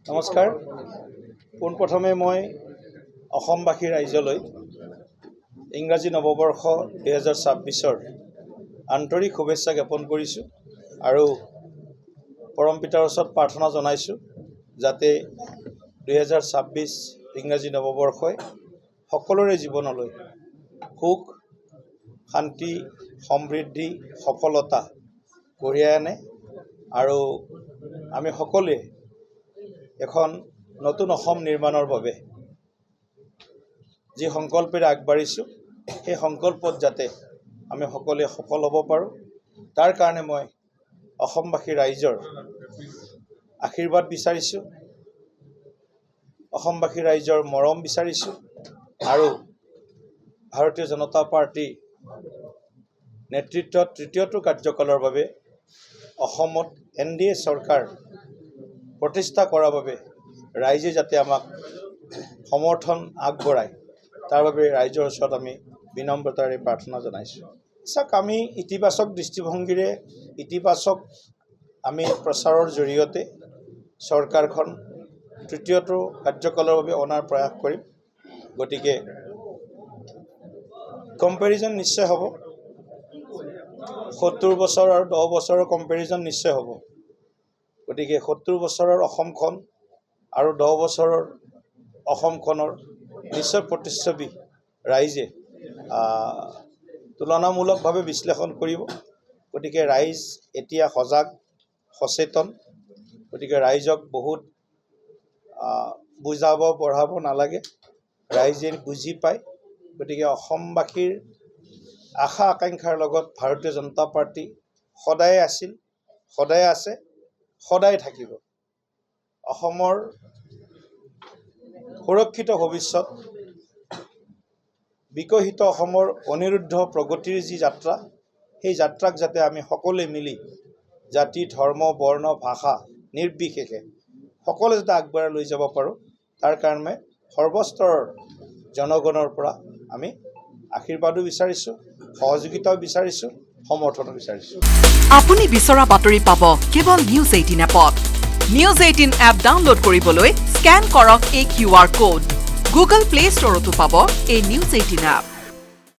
নমস্কাৰ। পোনপ্ৰথমে মই অসমবাসী ৰাইজলৈ ইংৰাজী নৱবৰ্ষ 2026ৰ আন্তৰিক শুভেচ্ছা জ্ঞাপন কৰিছোঁ আৰু পৰম পিতাৰ ওচৰত প্ৰাৰ্থনা জনাইছোঁ যাতে 2026 ইংৰাজী নৱবৰ্ষই সকলোৰে জীৱনলৈ সুখ, শান্তি, সমৃদ্ধি, সফলতা কঢ়িয়াই আনে আৰু আমি সকলোৱে এখন নতুন অসম নিৰ্মাণৰ বাবে যি সংকল্পৰে আগবাঢ়িছোঁ সেই সংকল্পত যাতে আমি সকলোৱে সফল হ'ব পাৰোঁ তাৰ কাৰণে মই অসমবাসী ৰাইজৰ আশীৰ্বাদ বিচাৰিছোঁ, অসমবাসী ৰাইজৰ মৰম বিচাৰিছোঁ আৰু ভাৰতীয় জনতা পাৰ্টি নেতৃত্বত তৃতীয়টো কাৰ্যকালৰ বাবে অসমত NDA চৰকাৰ প্ৰতিষ্ঠা কৰাৰ বাবে ৰাইজে যাতে আমাক সমৰ্থন আগবঢ়ায় তাৰ বাবে ৰাইজৰ ওচৰত আমি বিনম্ৰতাৰে প্ৰাৰ্থনা জনাইছোঁ। চাওক, আমি ইতিবাচক দৃষ্টিভংগীৰে ইতিবাচক আমি প্ৰচাৰৰ জৰিয়তে চৰকাৰখন তৃতীয়টো কাৰ্যকালৰ বাবে অনাৰ প্ৰয়াস কৰিম। গতিকে কম্পেৰিজন নিশ্চয় হ'ব, 70 বছৰ আৰু 10 বছৰৰ কম্পেৰিজন নিশ্চয় হ'ব। গতিকে 70 বছৰৰ অসমখন আৰু 10 বছৰৰ অসমখনৰ নিশ্চয় প্ৰতিচ্ছবি ৰাইজে তুলনামূলকভাৱে বিশ্লেষণ কৰিব। গতিকে ৰাইজ এতিয়া সজাগ সচেতন। গতিকে ৰাইজক বহুত বুজাব পঢ়াব নালাগে, ৰাইজে বুজি পায়। গতিকে অসমবাসীৰ আশা আকাংক্ষাৰ লগত ভাৰতীয় জনতা পাৰ্টি সদায় আছিল, সদায় আছে, সদায় থাকিব। অসমৰ সুৰক্ষিত ভৱিষ্যত, বিকশিত অসমৰ অনিৰুদ্ধ প্ৰগতিৰ যি যাত্ৰা, সেই যাত্ৰাক যাতে আমি সকলোৱে মিলি জাতি, ধৰ্ম, বৰ্ণ, ভাষা নিৰ্বিশেষে সকলোৱে যাতে আগবঢ়াই লৈ যাব পাৰোঁ তাৰ কাৰণে সৰ্বস্তৰৰ জনগণৰ পৰা আমি আশীৰ্বাদো বিচাৰিছোঁ, সহযোগিতাও বিচাৰিছোঁ, সমৰ্থনো বিচাৰিছোঁ। আপুনি বিচৰা বাতৰি পাব কেৱল নিউজ 18 এপত। নিউজ 18 এপ ডাউনলোড কৰিবলৈ স্কেন কৰক এই QR কোড। গুগল প্লে ষ্টৰতো পাব এই নিউজ 18 এপ।